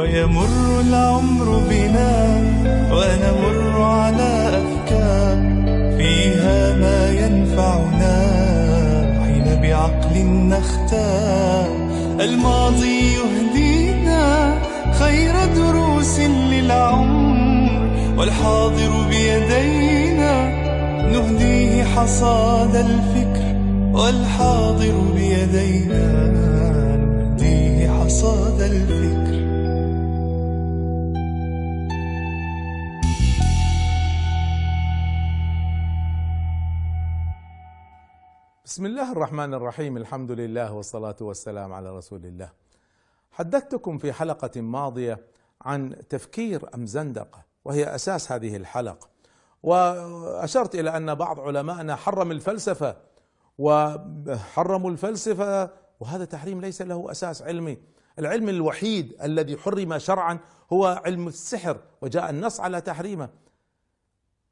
ويمر العمر بنا ونمر على أفكار فيها ما ينفعنا حين بعقل نختار. الماضي يهدينا خير دروس للعمر، والحاضر بيدينا نهديه حصاد الفكر، والحاضر بيدينا نهديه حصاد الفكر. بسم الله الرحمن الرحيم، الحمد لله والصلاة والسلام على رسول الله. حدثتكم في حلقة ماضية عن تفكير أم زندقة، وهي أساس هذه الحلقة، وأشرت إلى أن بعض علمائنا حرم الفلسفة وحرموا الفلسفة، وهذا تحريم ليس له أساس علمي. العلم الوحيد الذي حرم شرعا هو علم السحر، وجاء النص على تحريمه.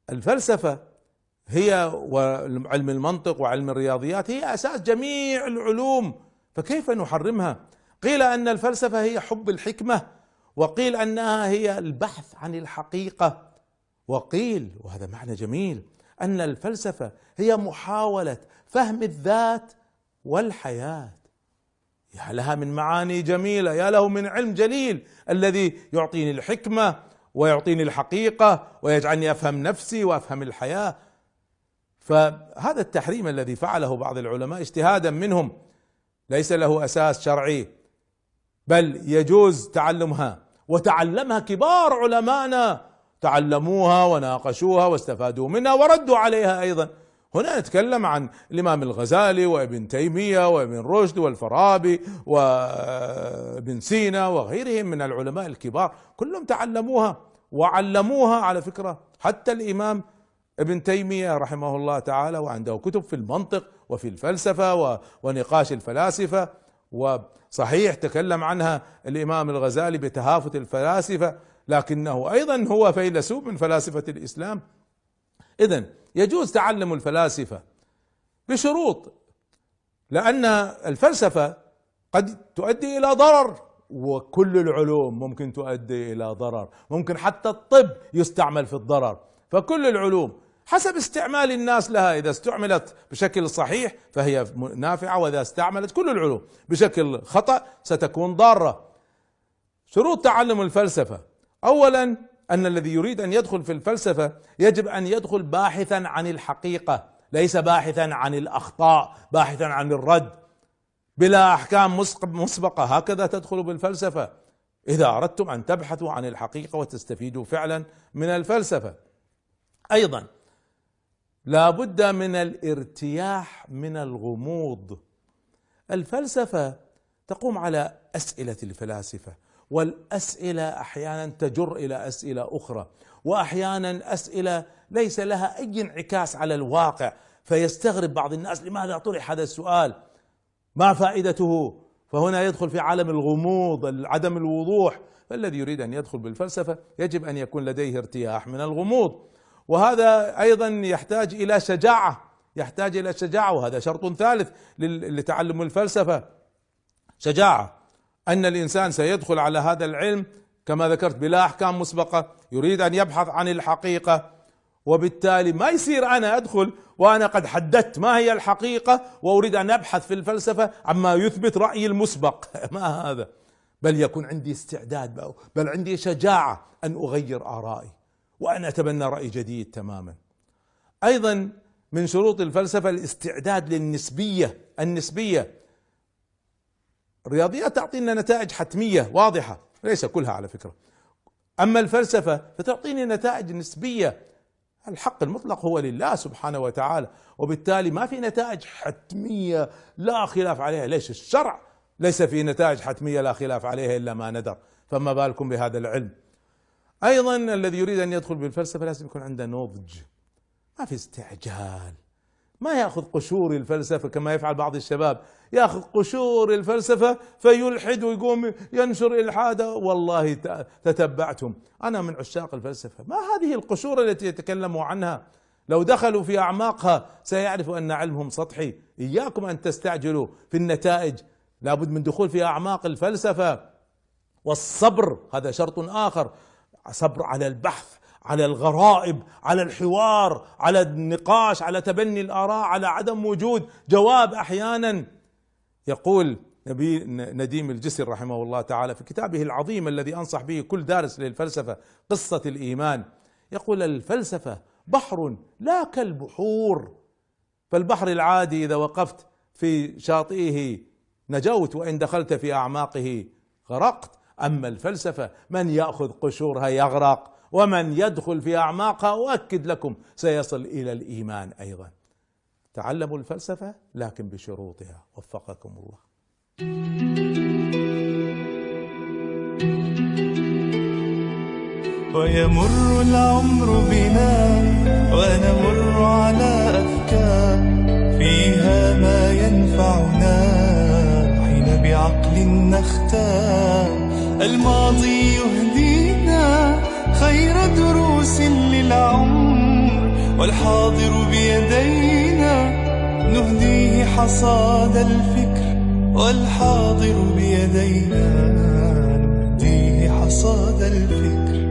الفلسفة هي وعلم المنطق وعلم الرياضيات هي أساس جميع العلوم، فكيف نحرمها؟ قيل أن الفلسفة هي حب الحكمة، وقيل أنها هي البحث عن الحقيقة، وقيل وهذا معنى جميل أن الفلسفة هي محاولة فهم الذات والحياة. يا لها من معاني جميلة، يا له من علم جليل الذي يعطيني الحكمة ويعطيني الحقيقة ويجعلني أفهم نفسي وأفهم الحياة. فهذا التحريم الذي فعله بعض العلماء اجتهادا منهم ليس له أساس شرعي، بل يجوز تعلمها، وتعلمها كبار علمائنا، تعلموها وناقشوها واستفادوا منها وردوا عليها أيضا. هنا نتكلم عن الإمام الغزالي وابن تيمية وابن رشد والفارابي وابن سينا وغيرهم من العلماء الكبار، كلهم تعلموها وعلموها. على فكرة حتى الإمام ابن تيمية رحمه الله تعالى وعنده كتب في المنطق وفي الفلسفة ونقاش الفلاسفة، وصحيح تكلم عنها الإمام الغزالي بتهافت الفلاسفة، لكنه أيضا هو فيلسوف من فلاسفة الإسلام. إذن يجوز تعلم الفلاسفة بشروط، لأن الفلسفة قد تؤدي إلى ضرر، وكل العلوم ممكن تؤدي إلى ضرر، ممكن حتى الطب يستعمل في الضرر. فكل العلوم حسب استعمال الناس لها، إذا استعملت بشكل صحيح فهي نافعة، وإذا استعملت كل العلوم بشكل خطأ ستكون ضارة. شروط تعلم الفلسفة: أولا أن الذي يريد أن يدخل في الفلسفة يجب أن يدخل باحثا عن الحقيقة، ليس باحثا عن الأخطاء، باحثا عن الرد، بلا أحكام مسبقة. هكذا تدخل بالفلسفة إذا أردتم أن تبحثوا عن الحقيقة وتستفيدوا فعلا من الفلسفة. أيضا لا بد من الارتياح من الغموض. الفلسفة تقوم على أسئلة الفلاسفة، والأسئلة أحيانا تجر إلى أسئلة أخرى، وأحيانا أسئلة ليس لها أي انعكاس على الواقع، فيستغرب بعض الناس لماذا طرح هذا السؤال، ما فائدته؟ فهنا يدخل في عالم الغموض، عدم الوضوح. فالذي يريد أن يدخل بالفلسفة يجب أن يكون لديه ارتياح من الغموض، وهذا أيضا يحتاج إلى شجاعة، وهذا شرط ثالث لتعلم الفلسفة: شجاعة. أن الإنسان سيدخل على هذا العلم كما ذكرت بلا أحكام مسبقة، يريد أن يبحث عن الحقيقة، وبالتالي ما يصير أنا أدخل وأنا قد حددت ما هي الحقيقة وأريد أن أبحث في الفلسفة عما يثبت رأيي المسبق. ما هذا، بل يكون عندي استعداد، بل عندي شجاعة أن أغير آرائي وأن أتبنى رأي جديد تماما. أيضا من شروط الفلسفة الاستعداد النسبية. الرياضيات تعطينا نتائج حتمية واضحة، ليس كلها على فكرة، أما الفلسفة فتعطيني نتائج نسبية. الحق المطلق هو لله سبحانه وتعالى، وبالتالي ما في نتائج حتمية لا خلاف عليها. ليش الشرع ليس فيه نتائج حتمية لا خلاف عليها إلا ما ندر، فما بالكم بهذا العلم. أيضا الذي يريد أن يدخل بالفلسفة لازم يكون عنده نضج، ما في استعجال، ما يأخذ قشور الفلسفة كما يفعل بعض الشباب، يأخذ قشور الفلسفة فيلحد ويقوم ينشر إلحادا. والله تتبعتم، أنا من عشاق الفلسفة، ما هذه القشور التي يتكلموا عنها؟ لو دخلوا في أعماقها سيعرفوا أن علمهم سطحي. إياكم أن تستعجلوا في النتائج، لابد من دخول في أعماق الفلسفة والصبر هذا شرط آخر، صبر على البحث، على الغرائب، على الحوار، على النقاش، على تبني الآراء، على عدم وجود جواب أحيانا. يقول نديم الجسر رحمه الله تعالى في كتابه العظيم الذي أنصح به كل دارس للفلسفة، قصة الإيمان، يقول: الفلسفة بحر لا كالبحور، فالبحر العادي إذا وقفت في شاطئه نجوت، وإن دخلت في أعماقه غرقت، أما الفلسفة من يأخذ قشورها يغرق، ومن يدخل في أعماقها أؤكد لكم سيصل إلى الإيمان أيضا. تعلموا الفلسفة لكن بشروطها. وفقكم الله. ويمر العمر بنا ونمر على أفكار فيها ما ينفعنا حين بعقل نختار. الماضي يهدينا خير دروس للعمر، والحاضر بيدينا نهديه حصاد الفكر، والحاضر بيدينا نهديه حصاد الفكر.